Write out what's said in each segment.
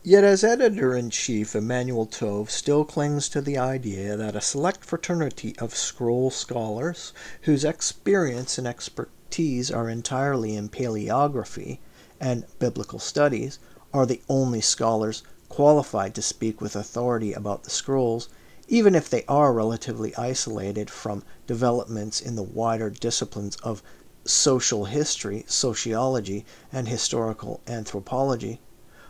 Yet as editor-in-chief, Emmanuel Tove still clings to the idea that a select fraternity of scroll scholars, whose experience and expertise are entirely in paleography and biblical studies, are the only scholars qualified to speak with authority about the scrolls, even if they are relatively isolated from developments in the wider disciplines of social history, sociology, and historical anthropology.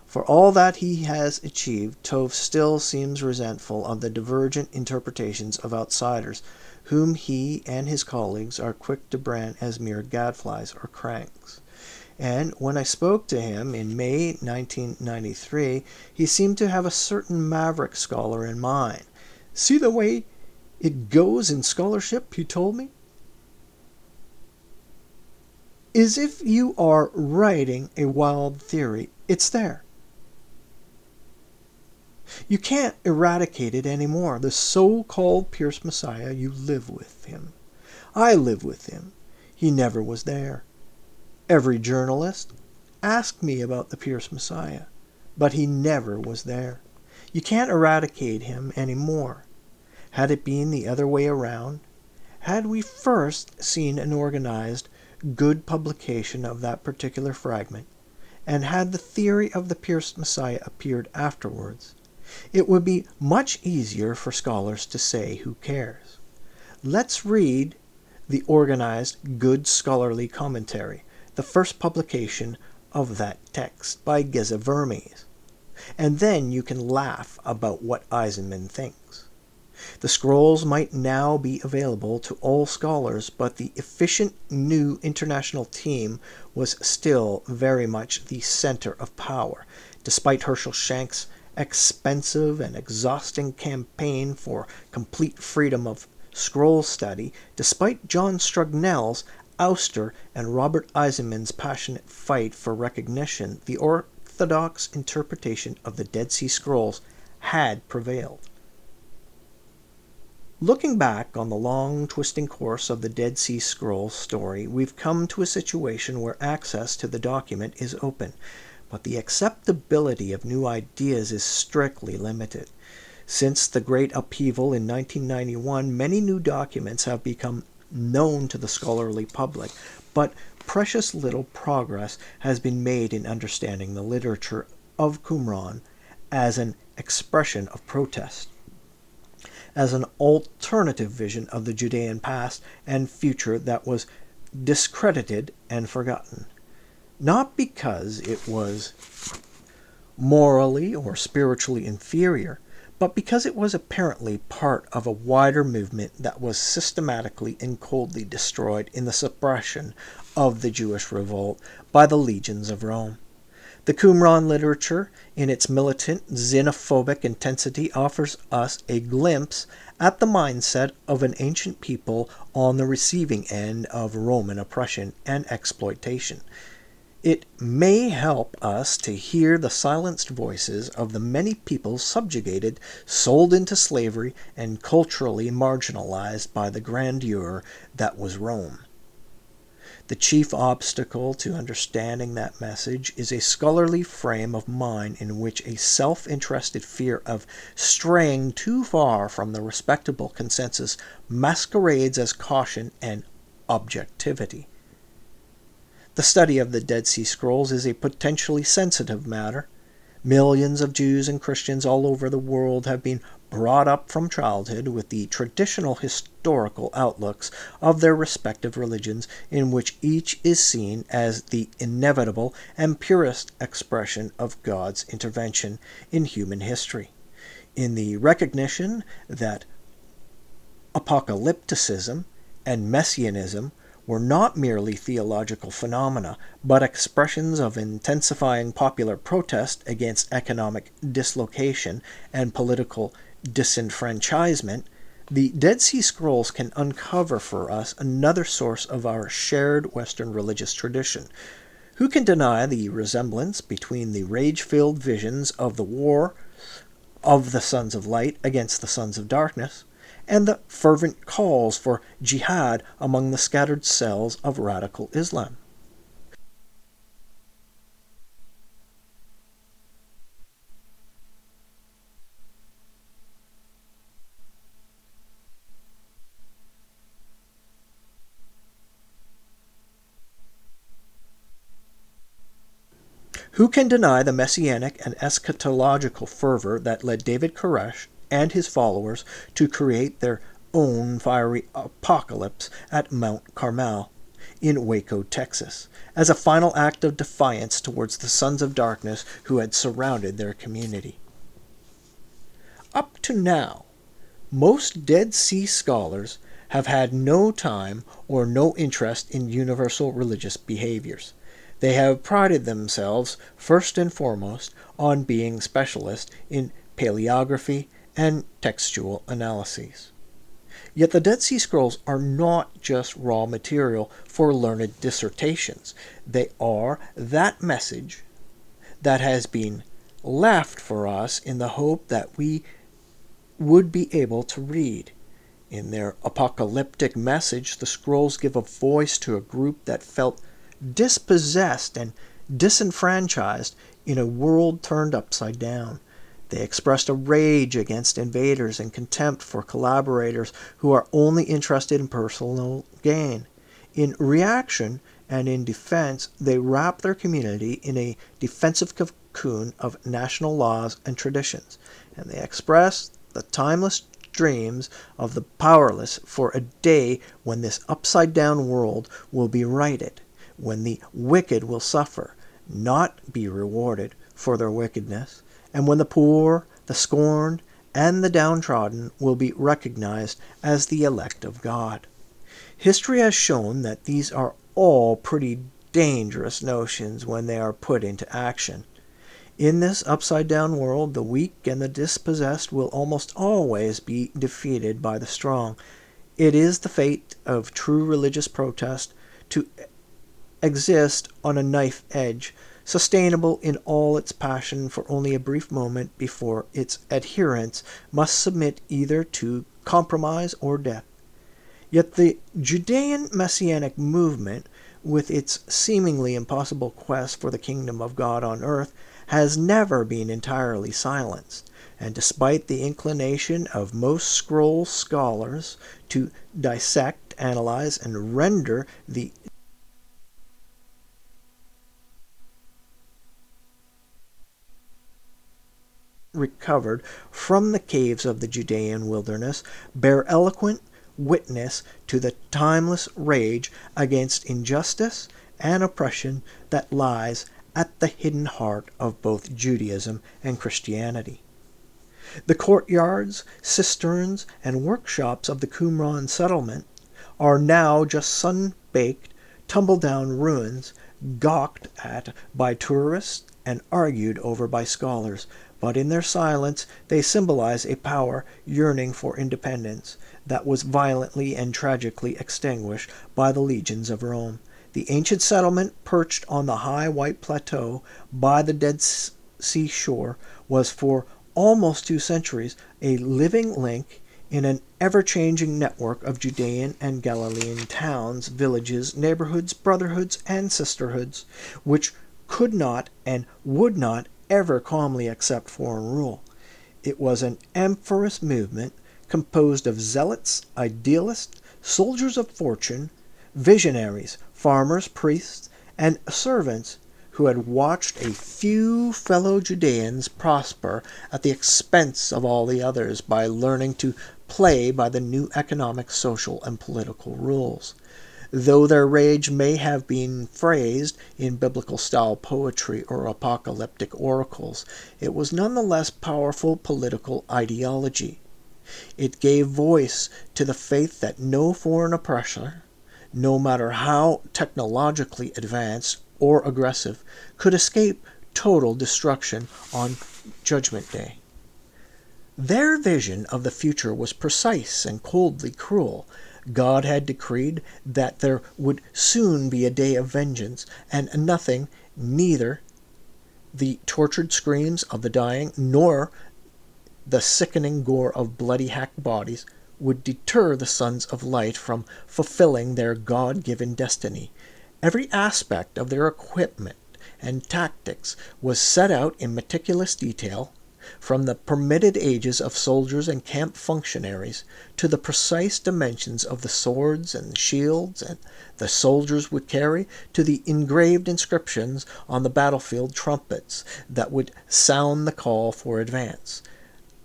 For all that he has achieved, Tove still seems resentful of the divergent interpretations of outsiders, whom he and his colleagues are quick to brand as mere gadflies or cranks. And when I spoke to him in May 1993, he seemed to have a certain maverick scholar in mind. "See the way it goes in scholarship," he told me. "Is if you are writing a wild theory, it's there. You can't eradicate it anymore. The so-called Pierce Messiah, you live with him. I live with him. He never was there. Every journalist asked me about the Pierce Messiah, but he never was there. You can't eradicate him anymore. Had it been the other way around, had we first seen an organized, good publication of that particular fragment, and had the theory of the Pierce Messiah appeared afterwards, it would be much easier for scholars to say who cares. Let's read the organized, good scholarly commentary, the first publication of that text by Geza Vermes, and then you can laugh about what Eisenman thinks. The scrolls might now be available to all scholars, but the efficient new international team was still very much the center of power, despite Herschel Shank's expensive and exhausting campaign for complete freedom of scroll study, despite John Strugnell's ouster and Robert Eisenman's passionate fight for recognition. The orthodox interpretation of the Dead Sea Scrolls had prevailed. Looking back on the long, twisting course of the Dead Sea Scrolls story, we've come to a situation where access to the document is open, but the acceptability of new ideas is strictly limited. Since the great upheaval in 1991, many new documents have become known to the scholarly public, but precious little progress has been made in understanding the literature of Qumran as an expression of protest, as an alternative vision of the Judean past and future that was discredited and forgotten. Not because it was morally or spiritually inferior, but because it was apparently part of a wider movement that was systematically and coldly destroyed in the suppression of the Jewish revolt by the legions of Rome. The Qumran literature, in its militant, xenophobic intensity, offers us a glimpse at the mindset of an ancient people on the receiving end of Roman oppression and exploitation. It may help us to hear the silenced voices of the many peoples subjugated, sold into slavery, and culturally marginalized by the grandeur that was Rome. The chief obstacle to understanding that message is a scholarly frame of mind in which a self-interested fear of straying too far from the respectable consensus masquerades as caution and objectivity. The study of the Dead Sea Scrolls is a potentially sensitive matter. Millions of Jews and Christians all over the world have been brought up from childhood with the traditional historical outlooks of their respective religions, in which each is seen as the inevitable and purest expression of God's intervention in human history, in the recognition that apocalypticism and messianism were not merely theological phenomena, but expressions of intensifying popular protest against economic dislocation and political disenfranchisement. The Dead Sea Scrolls can uncover for us another source of our shared Western religious tradition. Who can deny the resemblance between the rage-filled visions of the war of the sons of light against the sons of darkness, and the fervent calls for jihad among the scattered cells of radical Islam? Who can deny the messianic and eschatological fervor that led David Koresh and his followers to create their own fiery apocalypse at Mount Carmel in Waco, Texas, as a final act of defiance towards the sons of darkness who had surrounded their community? Up to now, most Dead Sea scholars have had no time or no interest in universal religious behaviors. They have prided themselves, first and foremost, on being specialists in paleography and textual analyses. Yet the Dead Sea Scrolls are not just raw material for learned dissertations. They are that message that has been left for us in the hope that we would be able to read. In their apocalyptic message, the scrolls give a voice to a group that felt dispossessed and disenfranchised in a world turned upside down. They expressed a rage against invaders and contempt for collaborators who are only interested in personal gain. In reaction and in defense, they wrap their community in a defensive cocoon of national laws and traditions, and they express the timeless dreams of the powerless for a day when this upside-down world will be righted, when the wicked will suffer, not be rewarded for their wickedness, and when the poor, the scorned, and the downtrodden will be recognized as the elect of God. History has shown that these are all pretty dangerous notions when they are put into action. In this upside-down world, the weak and the dispossessed will almost always be defeated by the strong. It is the fate of true religious protest to exist on a knife edge, sustainable in all its passion for only a brief moment before its adherents must submit either to compromise or death. Yet the Judean Messianic movement, with its seemingly impossible quest for the kingdom of God on earth, has never been entirely silenced, and despite the inclination of most scroll scholars to dissect, analyze, and render the recovered from the caves of the Judean wilderness, bear eloquent witness to the timeless rage against injustice and oppression that lies at the hidden heart of both Judaism and Christianity. The courtyards, cisterns, and workshops of the Qumran settlement are now just sun-baked, tumble-down ruins, gawked at by tourists and argued over by scholars, but in their silence they symbolize a power yearning for independence that was violently and tragically extinguished by the legions of Rome. The ancient settlement, perched on the high white plateau by the Dead Sea shore, was for almost 2 centuries a living link in an ever-changing network of Judean and Galilean towns, villages, neighborhoods, brotherhoods, and sisterhoods, which could not and would not ever calmly accept foreign rule. It was an amorphous movement composed of zealots, idealists, soldiers of fortune, visionaries, farmers, priests, and servants who had watched a few fellow Judeans prosper at the expense of all the others by learning to play by the new economic, social, and political rules. Though their rage may have been phrased in biblical-style poetry or apocalyptic oracles, it was nonetheless powerful political ideology. It gave voice to the faith that no foreign oppressor, no matter how technologically advanced or aggressive, could escape total destruction on Judgment Day. Their vision of the future was precise and coldly cruel. God had decreed that there would soon be a day of vengeance, and nothing, neither the tortured screams of the dying nor the sickening gore of bloody hacked bodies, would deter the sons of light from fulfilling their God-given destiny. Every aspect of their equipment and tactics was set out in meticulous detail. from the permitted ages of soldiers and camp functionaries to the precise dimensions of the swords and shields and the soldiers would carry, to the engraved inscriptions on the battlefield trumpets that would sound the call for advance.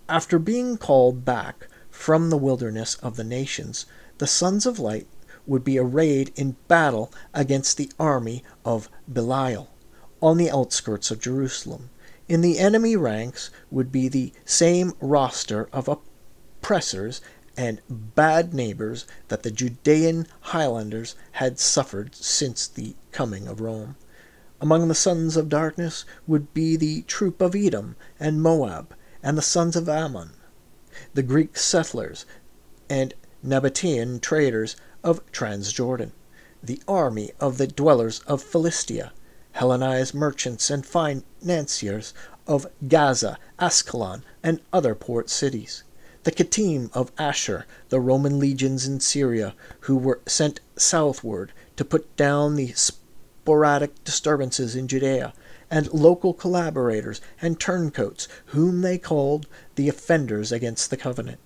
After being called back from the wilderness of the nations, the sons of light would be arrayed in battle against the army of Belial on the outskirts of Jerusalem. In the enemy ranks would be the same roster of oppressors and bad neighbors that the Judean highlanders had suffered since the coming of Rome. Among the sons of darkness would be the troop of Edom and Moab, and the sons of Ammon, the Greek settlers and Nabatean traders of Transjordan, the army of the dwellers of Philistia, Hellenized merchants and financiers of Gaza, Ascalon, and other port cities, the Kittim of Asher, the Roman legions in Syria, who were sent southward to put down the sporadic disturbances in Judea, and local collaborators and turncoats, whom they called the offenders against the covenant.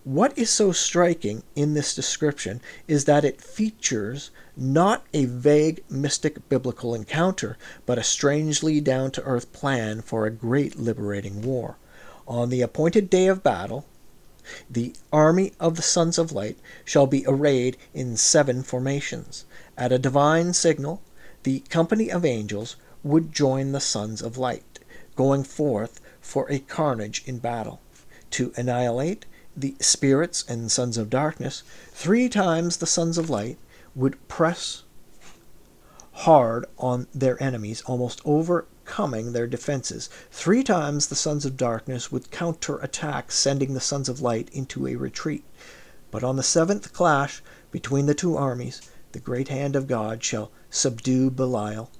What is so striking in this description is that it features not a vague mystic biblical encounter, but a strangely down-to-earth plan for a great liberating war. On the appointed day of battle, the army of the sons of light shall be arrayed in 7 formations. At a divine signal, the company of angels would join the sons of light, going forth for a carnage in battle, to annihilate the spirits and sons of darkness. 3 times the sons of light would press hard on their enemies, almost overcoming their defenses. 3 times the sons of darkness would counterattack, sending the sons of light into a retreat. But on the 7th clash between the 2 armies, the great hand of God shall subdue Belial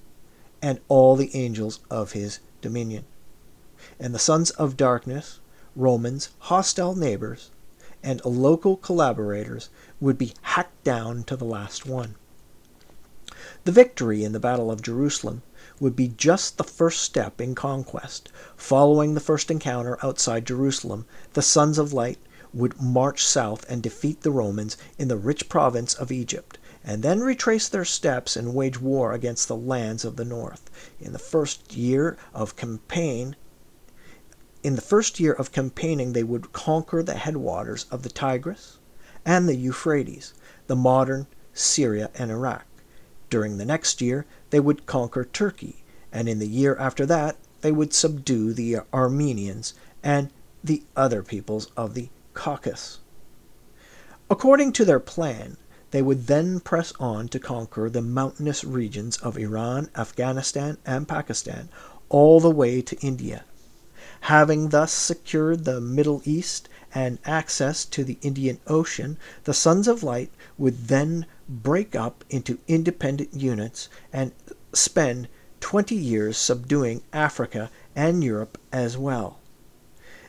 and all the angels of his dominion. And the sons of darkness, Romans, hostile neighbors, and local collaborators would be hacked down to the last one. The victory in the Battle of Jerusalem would be just the first step in conquest. Following the first encounter outside Jerusalem, the sons of light would march south and defeat the Romans in the rich province of Egypt, and then retrace their steps and wage war against the lands of the north. In the first year of campaigning, they would conquer the headwaters of the Tigris and the Euphrates, the modern Syria and Iraq. During the next year, they would conquer Turkey, and in the year after that, they would subdue the Armenians and the other peoples of the Caucasus. According to their plan, they would then press on to conquer the mountainous regions of Iran, Afghanistan, and Pakistan, all the way to India. Having thus secured the Middle East and access to the Indian Ocean, the sons of light would then break up into independent units and spend 20 years subduing Africa and Europe as well.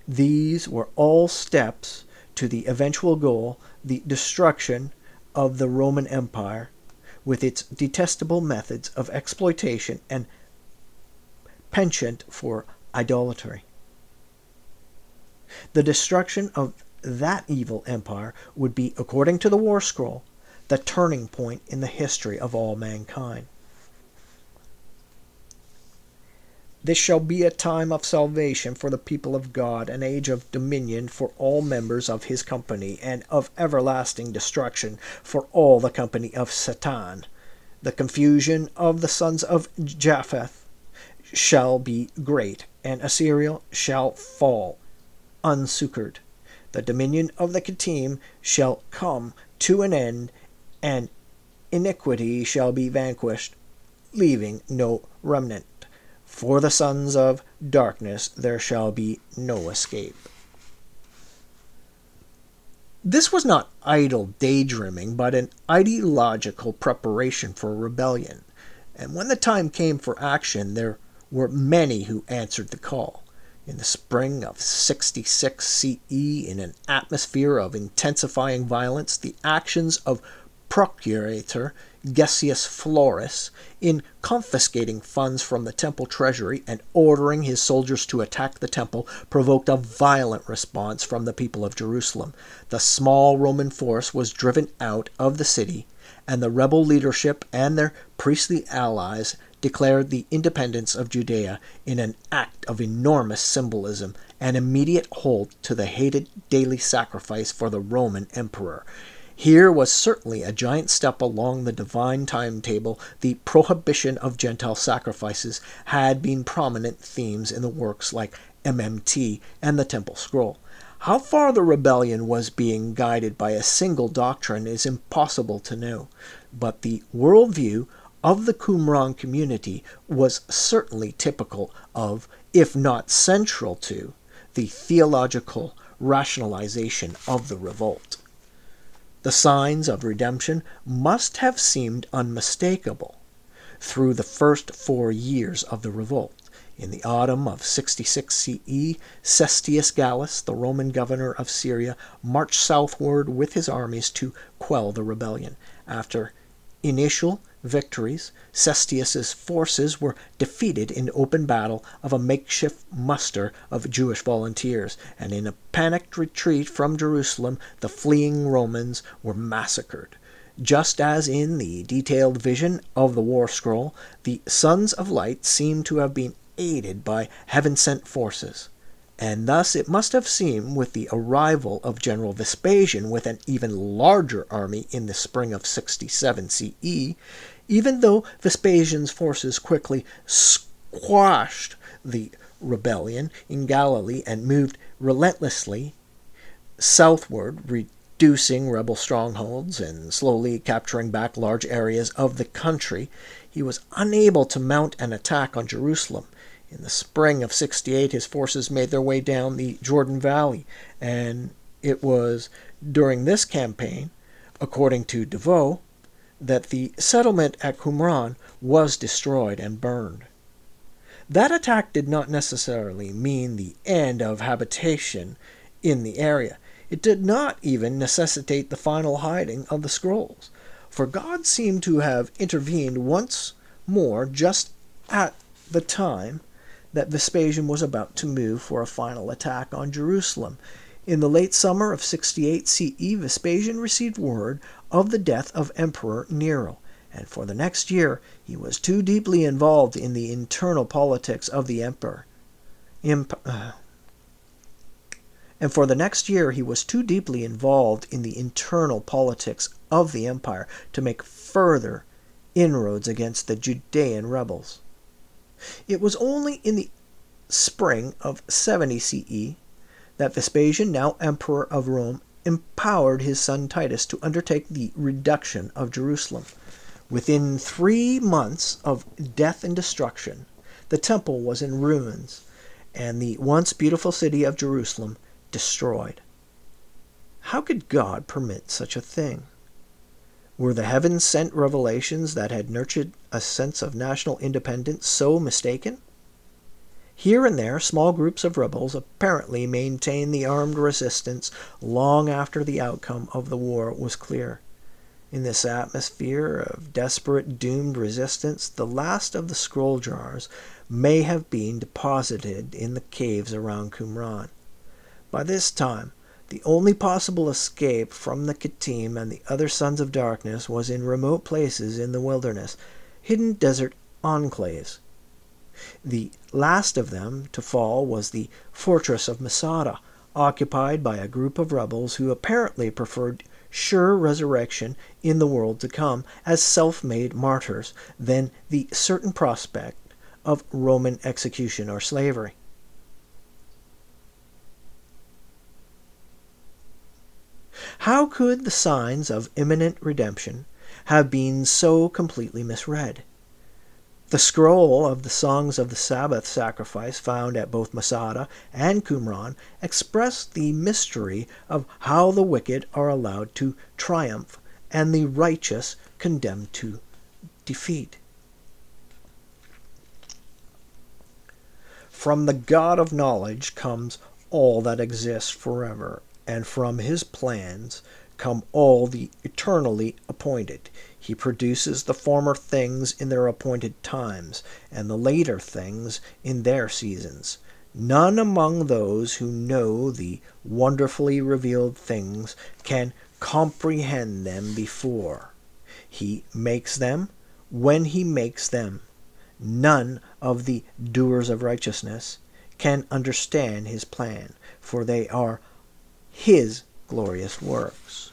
These were all steps to the eventual goal, the destruction of the Roman Empire, with its detestable methods of exploitation and penchant for idolatry. The destruction of that evil empire would be, according to the War Scroll, the turning point in the history of all mankind. This shall be a time of salvation for the people of God, an age of dominion for all members of his company, and of everlasting destruction for all the company of Satan. The confusion of the sons of Japheth shall be great, and Assyria shall fall unsuccored. The dominion of the Kittim shall come to an end, and iniquity shall be vanquished, leaving no remnant. For the sons of darkness there shall be no escape. This was not idle daydreaming, but an ideological preparation for rebellion. And when the time came for action, there were many who answered the call. In the spring of 66 CE, in an atmosphere of intensifying violence, the actions of Procurator Gessius Florus, in confiscating funds from the temple treasury and ordering his soldiers to attack the temple, provoked a violent response from the people of Jerusalem. The small Roman force was driven out of the city, and the rebel leadership and their priestly allies declared the independence of Judea in an act of enormous symbolism and immediate hold to the hated daily sacrifice for the Roman emperor. Here was certainly a giant step along the divine timetable. The prohibition of Gentile sacrifices had been prominent themes in the works like MMT and the Temple Scroll. How far the rebellion was being guided by a single doctrine is impossible to know, but the worldview of the Qumran community was certainly typical of, if not central to, the theological rationalization of the revolt. The signs of redemption must have seemed unmistakable through the first 4 years of the revolt. In the autumn of 66 CE, Cestius Gallus, the Roman governor of Syria, marched southward with his armies to quell the rebellion. After initial victories, Cestius's forces were defeated in open battle of a makeshift muster of Jewish volunteers, and in a panicked retreat from Jerusalem, the fleeing Romans were massacred. Just as in the detailed vision of the War Scroll, the sons of light seem to have been aided by heaven-sent forces. And thus it must have seemed with the arrival of General Vespasian with an even larger army in the spring of 67 CE, even though Vespasian's forces quickly squashed the rebellion in Galilee and moved relentlessly southward, reducing rebel strongholds and slowly capturing back large areas of the country, he was unable to mount an attack on Jerusalem. In the spring of 68, his forces made their way down the Jordan Valley, and it was during this campaign, according to DeVoe, that the settlement at Qumran was destroyed and burned. That attack did not necessarily mean the end of habitation in the area. It did not even necessitate the final hiding of the scrolls, for God seemed to have intervened once more just at the time that Vespasian was about to move for a final attack on Jerusalem. In the late summer of 68 CE, Vespasian received word of the death of Emperor Nero, and for the next year he was too deeply involved in the internal politics of the empire. And for the next year he was too deeply involved in the internal politics of the empire to make further inroads against the Judean rebels. It was only in the spring of 70 CE that Vespasian, now emperor of Rome, empowered his son Titus to undertake the reduction of Jerusalem. Within 3 months of death and destruction, the temple was in ruins, and the once beautiful city of Jerusalem destroyed. How could God permit such a thing? Were the heaven-sent revelations that had nurtured a sense of national independence so mistaken? Here and there, small groups of rebels apparently maintained the armed resistance long after the outcome of the war was clear. In this atmosphere of desperate, doomed resistance, the last of the scroll jars may have been deposited in the caves around Qumran. By this time, the only possible escape from the Kittim and the other sons of darkness was in remote places in the wilderness, hidden desert enclaves. The last of them to fall was the fortress of Masada, occupied by a group of rebels who apparently preferred sure resurrection in the world to come as self-made martyrs than the certain prospect of Roman execution or slavery. How could the signs of imminent redemption have been so completely misread? The scroll of the Songs of the Sabbath sacrifice found at both Masada and Qumran expressed the mystery of how the wicked are allowed to triumph and the righteous condemned to defeat. From the God of knowledge comes all that exists forever, and from his plans come all the eternally appointed. He produces the former things in their appointed times, and the later things in their seasons. None among those who know the wonderfully revealed things can comprehend them before. He makes them when he makes them. None of the doers of righteousness can understand his plan, for they are his glorious works.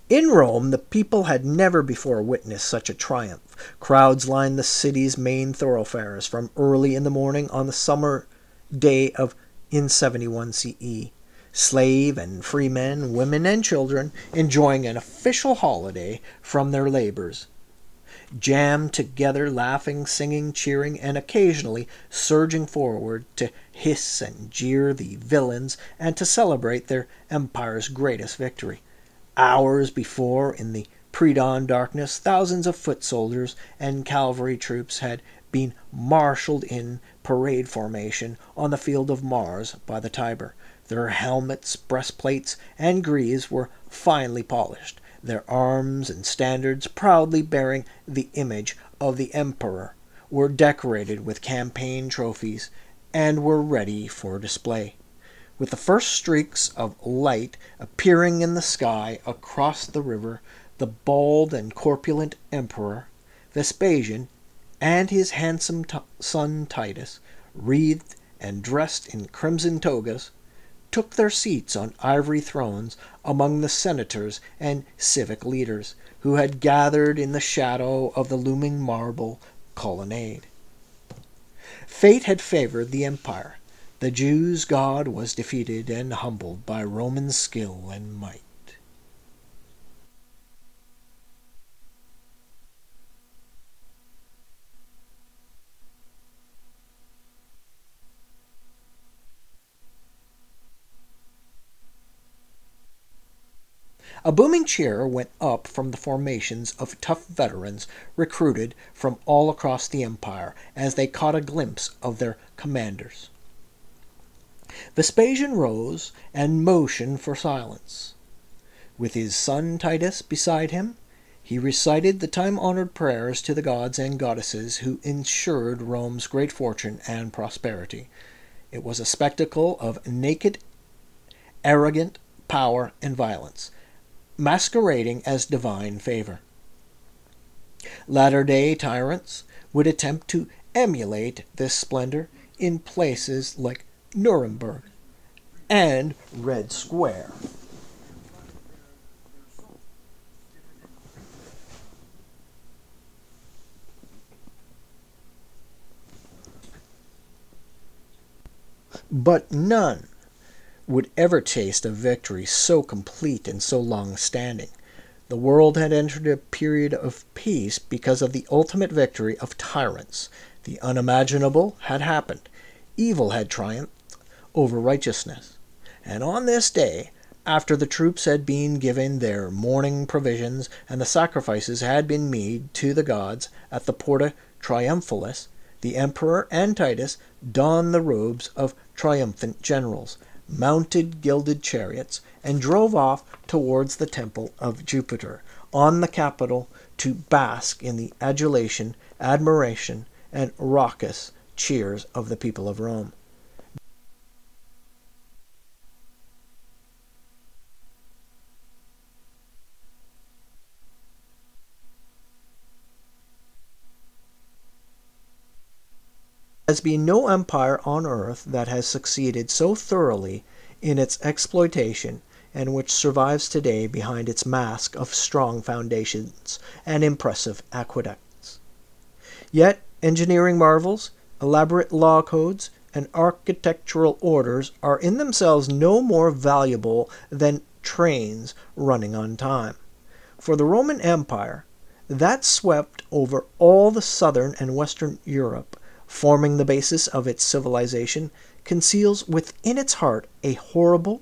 In Rome, the people had never before witnessed such a triumph. Crowds lined the city's main thoroughfares from early in the morning on the summer day of in 71 CE. Slave and free men, women and children, enjoying an official holiday from their labors, jammed together, laughing, singing, cheering, and occasionally surging forward to hiss and jeer the villains and to celebrate their empire's greatest victory. Hours before, in the pre-dawn darkness, thousands of foot soldiers and cavalry troops had been marshaled in parade formation on the field of Mars by the Tiber. Their helmets, breastplates, and greaves were finely polished, their arms and standards, proudly bearing the image of the emperor, were decorated with campaign trophies and were ready for display. With the first streaks of light appearing in the sky across the river, the bald and corpulent emperor, Vespasian, and his handsome son Titus, wreathed and dressed in crimson togas, took their seats on ivory thrones among the senators and civic leaders who had gathered in the shadow of the looming marble colonnade. Fate had favored the empire. The Jews' God was defeated and humbled by Roman skill and might. A booming cheer went up from the formations of tough veterans recruited from all across the empire as they caught a glimpse of their commanders. Vespasian rose and motioned for silence. With his son Titus beside him, he recited the time-honored prayers to the gods and goddesses who ensured Rome's great fortune and prosperity. It was a spectacle of naked, arrogant power and violence, masquerading as divine favor. Latter-day tyrants would attempt to emulate this splendor in places like Nuremberg and Red Square. But none would ever taste a victory so complete and so long-standing. The world had entered a period of peace because of the ultimate victory of tyrants. The unimaginable had happened. Evil had triumphed over righteousness. And on this day, after the troops had been given their morning provisions and the sacrifices had been made to the gods at the Porta Triumphalis, the emperor and Titus donned the robes of triumphant generals, mounted gilded chariots, and drove off towards the temple of Jupiter on the Capitol to bask in the adulation, admiration, and raucous cheers of the people of Rome. There has been no empire on earth that has succeeded so thoroughly in its exploitation and which survives today behind its mask of strong foundations and impressive aqueducts. Yet engineering marvels, elaborate law codes, and architectural orders are in themselves no more valuable than trains running on time. For the Roman Empire, that swept over all the southern and western Europe, forming the basis of its civilization, conceals within its heart a horrible,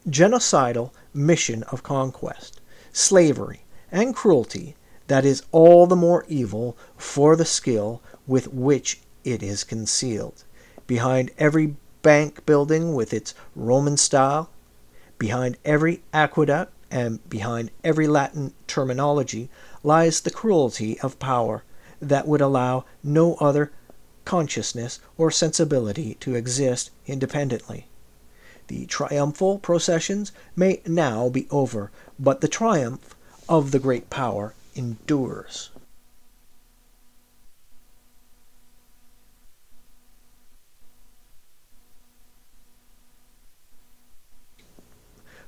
genocidal mission of conquest, slavery, and cruelty that is all the more evil for the skill with which it is concealed. Behind every bank building with its Roman style, Behind every aqueduct and behind every Latin terminology lies the cruelty of power that would allow no other consciousness or sensibility to exist independently. The triumphal processions may now be over, but the triumph of the great power endures.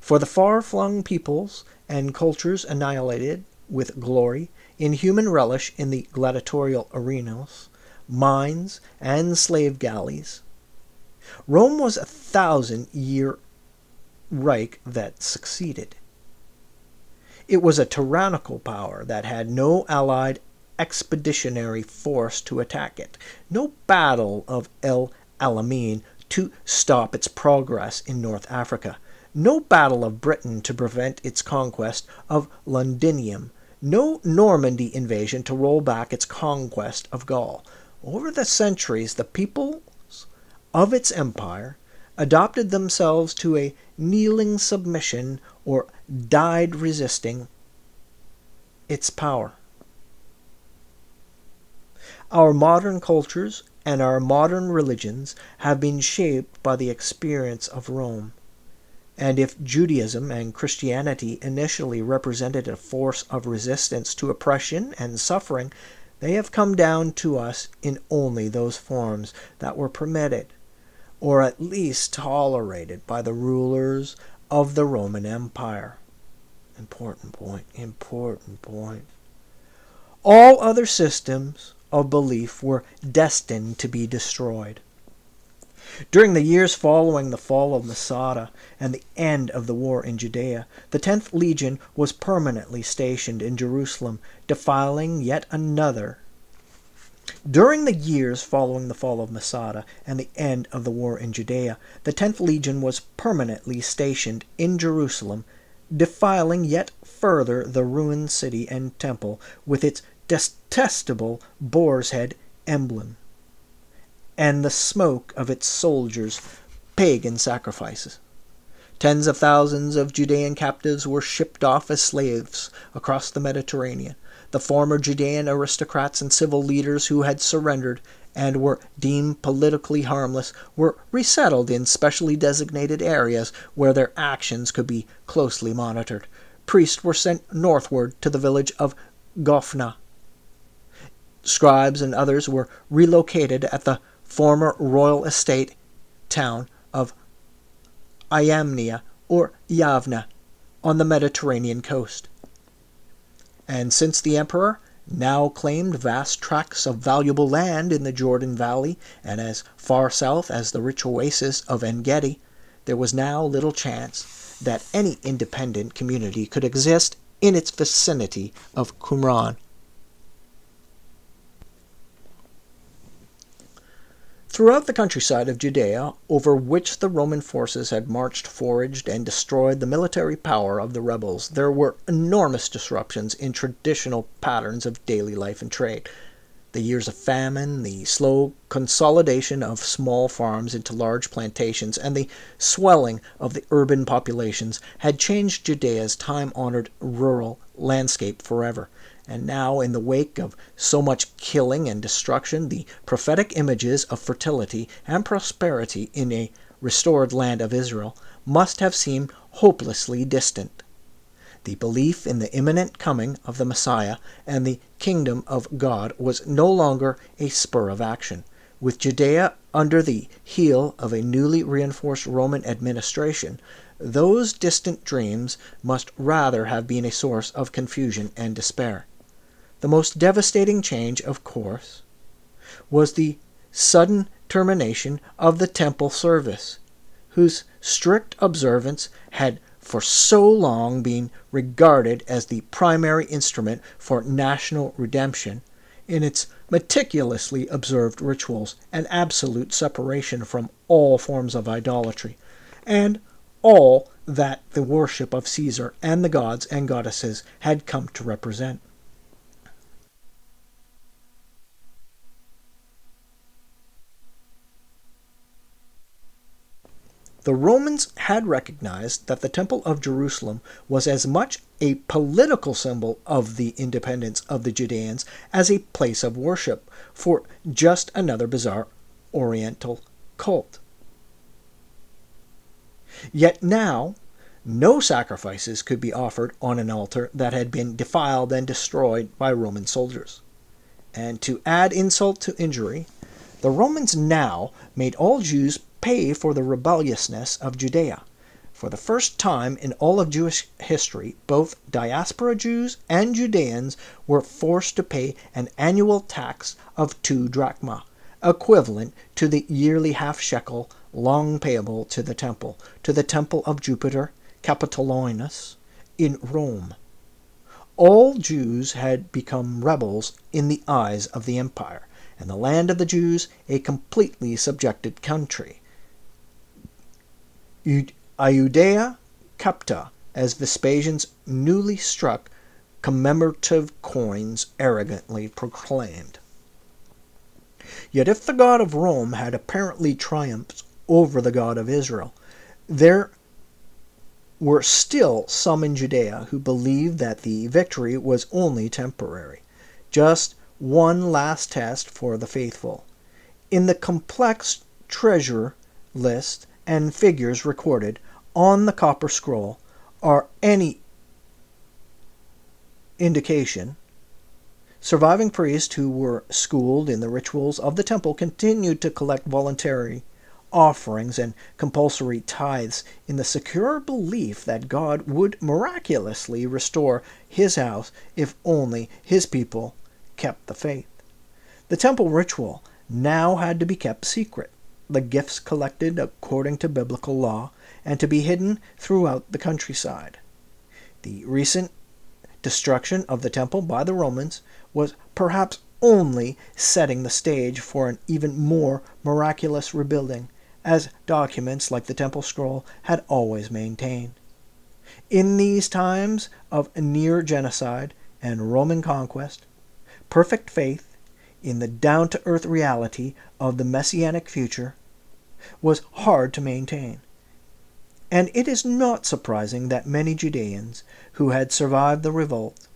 For the far-flung peoples and cultures annihilated with glory, inhuman relish in the gladiatorial arenas, mines, and slave galleys, Rome was a 1,000-year Reich that succeeded. It was a tyrannical power that had no allied expeditionary force to attack it, no battle of El Alamein to stop its progress in North Africa, no battle of Britain to prevent its conquest of Londinium, no Normandy invasion to roll back its conquest of Gaul. Over the centuries, the peoples of its empire adopted themselves to a kneeling submission or died resisting its power. Our modern cultures and our modern religions have been shaped by the experience of Rome. And if Judaism and Christianity initially represented a force of resistance to oppression and suffering, they have come down to us in only those forms that were permitted, or at least tolerated by the rulers of the Roman Empire. Important point, important point. All other systems of belief were destined to be destroyed. During the years following the fall of Masada and the end of the war in Judea, the 10th Legion was permanently stationed in Jerusalem, defiling yet another. During the years following the fall of Masada and the end of the war in Judea, the 10th Legion was permanently stationed in Jerusalem, defiling yet further the ruined city and temple with its detestable boar's head emblem, and the smoke of its soldiers' pagan sacrifices. Tens of thousands of Judean captives were shipped off as slaves across the Mediterranean. The former Judean aristocrats and civil leaders who had surrendered and were deemed politically harmless were resettled in specially designated areas where their actions could be closely monitored. Priests were sent northward to the village of Gophna. Scribes and others were relocated at the former royal estate town of Iamnia or Yavna on the Mediterranean coast. And since the emperor now claimed vast tracts of valuable land in the Jordan Valley and as far south as the rich oasis of En-Gedi, there was now little chance that any independent community could exist in its vicinity of Qumran. Throughout the countryside of Judea, over which the Roman forces had marched, foraged, and destroyed the military power of the rebels, there were enormous disruptions in traditional patterns of daily life and trade. The years of famine, the slow consolidation of small farms into large plantations, and the swelling of the urban populations had changed Judea's time-honored rural landscape forever. And now, in the wake of so much killing and destruction, the prophetic images of fertility and prosperity in a restored land of Israel must have seemed hopelessly distant. The belief in the imminent coming of the Messiah and the kingdom of God was no longer a spur of action. With Judea under the heel of a newly reinforced Roman administration, those distant dreams must rather have been a source of confusion and despair. The most devastating change, of course, was the sudden termination of the temple service, whose strict observance had for so long been regarded as the primary instrument for national redemption, in its meticulously observed rituals and absolute separation from all forms of idolatry, and all that the worship of Caesar and the gods and goddesses had come to represent. The Romans had recognized that the Temple of Jerusalem was as much a political symbol of the independence of the Judeans as a place of worship for just another bizarre Oriental cult. Yet now, no sacrifices could be offered on an altar that had been defiled and destroyed by Roman soldiers. And to add insult to injury, the Romans now made all Jews pay for the rebelliousness of Judea. For the first time in all of Jewish history, both diaspora Jews and Judeans were forced to pay an annual tax of 2 drachma, equivalent to the yearly half shekel long payable to the temple of Jupiter Capitolinus in Rome. All Jews had become rebels in the eyes of the empire, and the land of the Jews a completely subjected country. Iudea Capta, as Vespasian's newly struck commemorative coins arrogantly proclaimed. Yet if the God of Rome had apparently triumphed over the God of Israel, there were still some in Judea who believed that the victory was only temporary, just one last test for the faithful. In the complex treasure list and figures recorded on the copper scroll are any indication, surviving priests who were schooled in the rituals of the temple continued to collect voluntary offerings and compulsory tithes in the secure belief that God would miraculously restore his house if only his people kept the faith. The temple ritual now had to be kept secret, the gifts collected according to biblical law, and to be hidden throughout the countryside. The recent destruction of the temple by the Romans was perhaps only setting the stage for an even more miraculous rebuilding, as documents like the Temple Scroll had always maintained. In these times of near genocide and Roman conquest, perfect faith in the down-to-earth reality of the messianic future was hard to maintain. And it is not surprising that many Judeans who had survived the revolt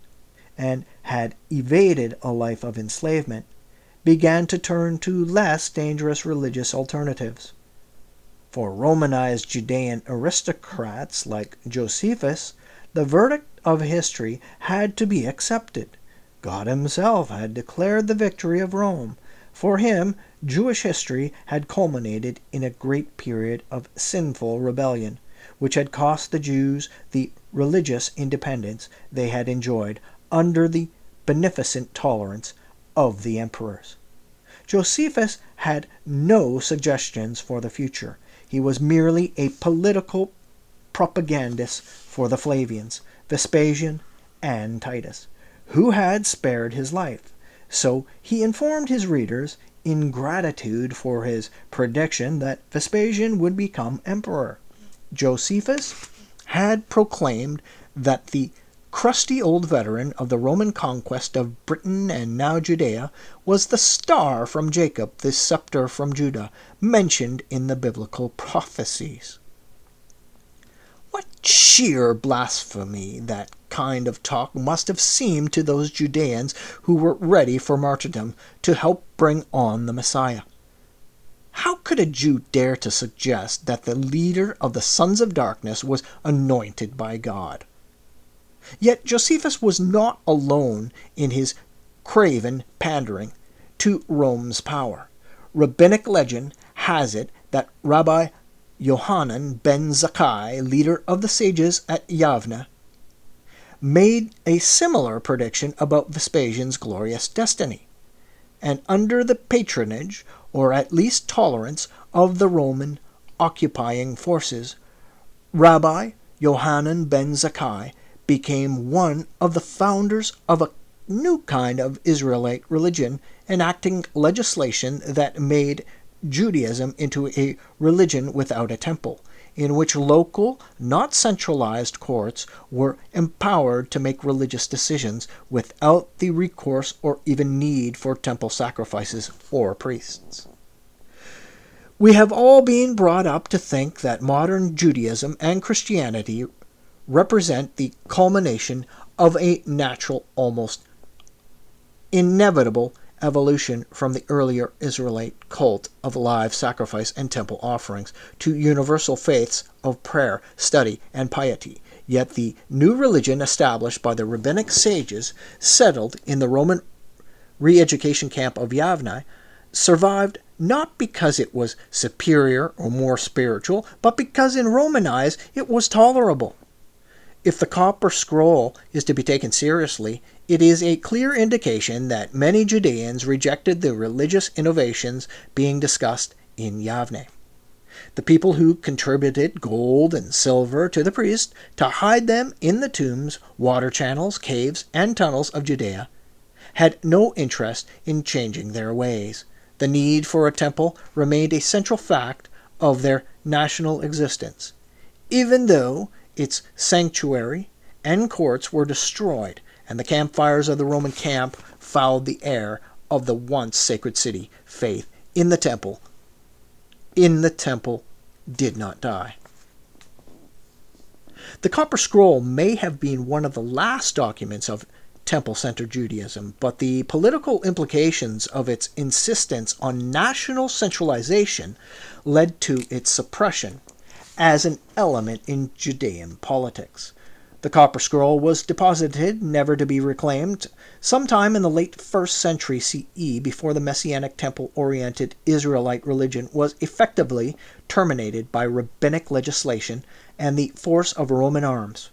and had evaded a life of enslavement began to turn to less dangerous religious alternatives. For Romanized Judean aristocrats like Josephus, the verdict of history had to be accepted. God himself had declared the victory of Rome. For him, Jewish history had culminated in a great period of sinful rebellion, which had cost the Jews the religious independence they had enjoyed under the beneficent tolerance of the emperors. Josephus had no suggestions for the future. He was merely a political propagandist for the Flavians, Vespasian, and Titus, who had spared his life. So he informed his readers, in gratitude for his prediction that Vespasian would become emperor. Josephus had proclaimed that the crusty old veteran of the Roman conquest of Britain and now Judea was the star from Jacob, the scepter from Judah, mentioned in the biblical prophecies. What sheer blasphemy that kind of talk must have seemed to those Judeans who were ready for martyrdom to help bring on the Messiah. How could a Jew dare to suggest that the leader of the sons of darkness was anointed by God? Yet Josephus was not alone in his craven pandering to Rome's power. Rabbinic legend has it that Rabbi Yohanan ben Zakkai, leader of the sages at Yavne, made a similar prediction about Vespasian's glorious destiny. And under the patronage, or at least tolerance, of the Roman occupying forces, Rabbi Yohanan ben Zakkai became one of the founders of a new kind of Israelite religion, enacting legislation that made Judaism into a religion without a temple, in which local, not centralized courts were empowered to make religious decisions without the recourse or even need for temple sacrifices or priests. We have all been brought up to think that modern Judaism and Christianity represent the culmination of a natural, almost inevitable evolution from the earlier Israelite cult of live sacrifice and temple offerings to universal faiths of prayer, study, and piety. Yet the new religion established by the rabbinic sages settled in the Roman re-education camp of Yavne survived not because it was superior or more spiritual, but because in Roman eyes it was tolerable. If the Copper Scroll is to be taken seriously, it is a clear indication that many Judeans rejected the religious innovations being discussed in Yavne. The people who contributed gold and silver to the priest to hide them in the tombs, water channels, caves, and tunnels of Judea had no interest in changing their ways. The need for a temple remained a central fact of their national existence, even though its sanctuary and courts were destroyed, and the campfires of the Roman camp fouled the air of the once sacred city. Faith in the temple did not die. The Copper Scroll may have been one of the last documents of temple-centered Judaism, but the political implications of its insistence on national centralization led to its suppression as an element in Judean politics. The Copper Scroll was deposited, never to be reclaimed, sometime in the late 1st century CE, before the Messianic temple-oriented Israelite religion was effectively terminated by rabbinic legislation and the force of Roman arms.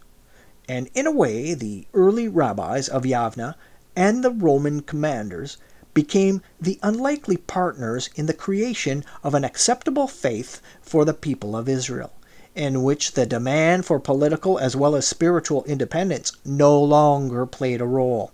And in a way, the early rabbis of Yavne and the Roman commanders became the unlikely partners in the creation of an acceptable faith for the people of Israel, in which the demand for political as well as spiritual independence no longer played a role.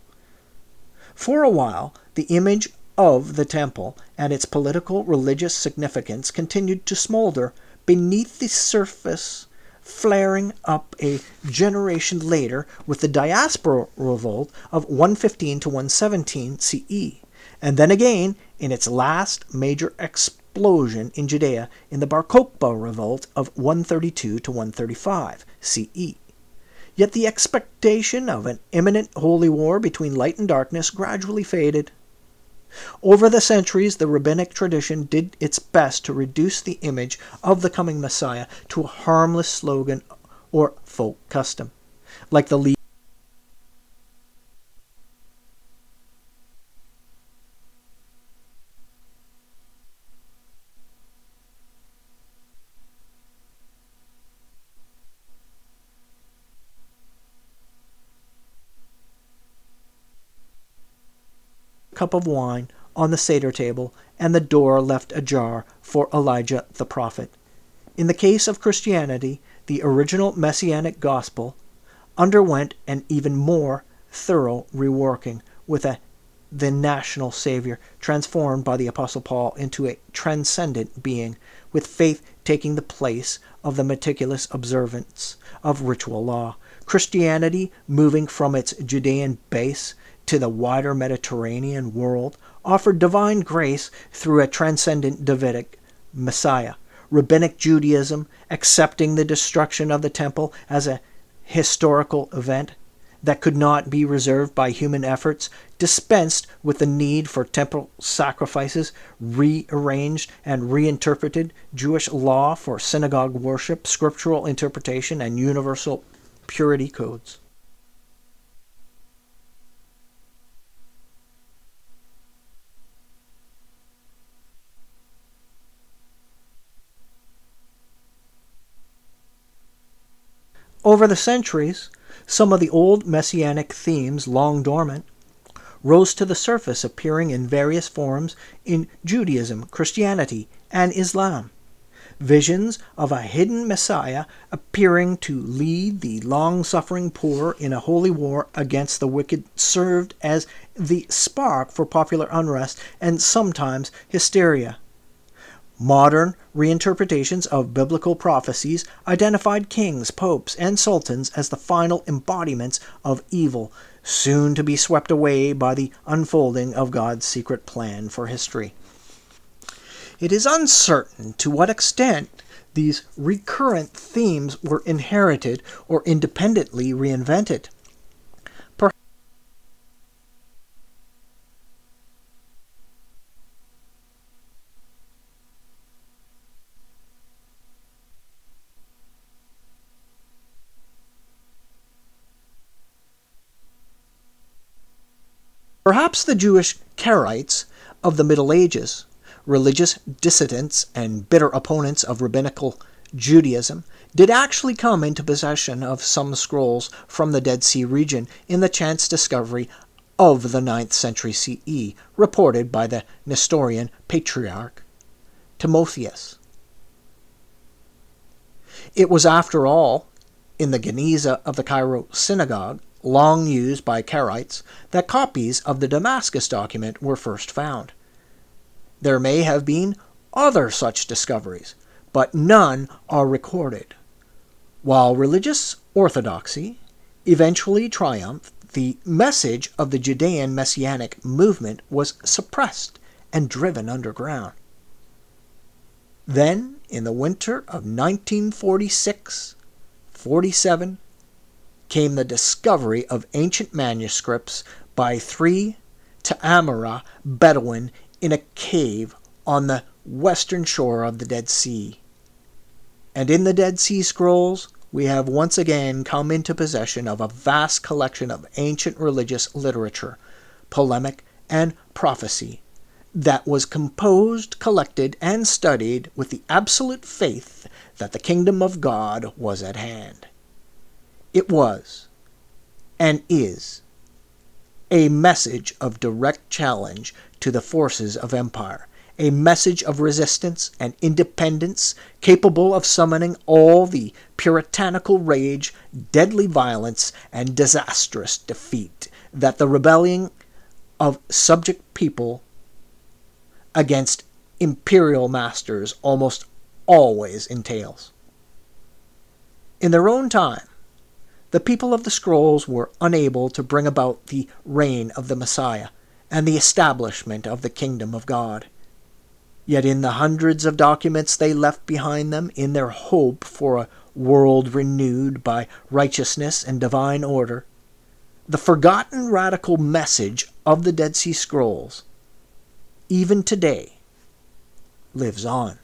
For a while, the image of the temple and its political religious significance continued to smolder beneath the surface, flaring up a generation later with the diaspora revolt of 115 to 117 CE, and then again in its last major explosion in Judea in the Bar Kokhba revolt of 132 to 135 CE. Yet the expectation of an imminent holy war between light and darkness gradually faded. Over the centuries, the rabbinic tradition did its best to reduce the image of the coming Messiah to a harmless slogan or folk custom, like the cup of wine on the Seder table and the door left ajar for Elijah the prophet. In the case of Christianity, the original messianic gospel underwent an even more thorough reworking, with the national Savior transformed by the Apostle Paul into a transcendent being, with faith taking the place of the meticulous observance of ritual law. Christianity, moving from its Judean base to the wider Mediterranean world, offered divine grace through a transcendent Davidic Messiah. Rabbinic Judaism, accepting the destruction of the temple as a historical event that could not be reserved by human efforts, dispensed with the need for temple sacrifices, rearranged and reinterpreted Jewish law for synagogue worship, scriptural interpretation, and universal purity codes. Over the centuries, some of the old messianic themes, long dormant, rose to the surface, appearing in various forms in Judaism, Christianity, and Islam. Visions of a hidden Messiah appearing to lead the long-suffering poor in a holy war against the wicked served as the spark for popular unrest and sometimes hysteria. Modern reinterpretations of biblical prophecies identified kings, popes, and sultans as the final embodiments of evil, soon to be swept away by the unfolding of God's secret plan for history. It is uncertain to what extent these recurrent themes were inherited or independently reinvented. Perhaps the Jewish Karaites of the Middle Ages, religious dissidents and bitter opponents of rabbinical Judaism, did actually come into possession of some scrolls from the Dead Sea region in the chance discovery of the 9th century CE, reported by the Nestorian patriarch Timotheus. It was, after all, in the Geniza of the Cairo synagogue, long used by Karaites, that copies of the Damascus document were first found. There may have been other such discoveries, but none are recorded. While religious orthodoxy eventually triumphed, the message of the Judean Messianic movement was suppressed and driven underground. Then, in the winter of 1946-47, came the discovery of ancient manuscripts by 3 Ta'amara Bedouin in a cave on the western shore of the Dead Sea. And in the Dead Sea Scrolls, we have once again come into possession of a vast collection of ancient religious literature, polemic, and prophecy that was composed, collected, and studied with the absolute faith that the kingdom of God was at hand. It was, and is, a message of direct challenge to the forces of empire, a message of resistance and independence capable of summoning all the puritanical rage, deadly violence, and disastrous defeat that the rebellion of subject people against imperial masters almost always entails. In their own time, the people of the scrolls were unable to bring about the reign of the Messiah and the establishment of the kingdom of God. Yet in the hundreds of documents they left behind them, in their hope for a world renewed by righteousness and divine order, the forgotten radical message of the Dead Sea Scrolls, even today, lives on.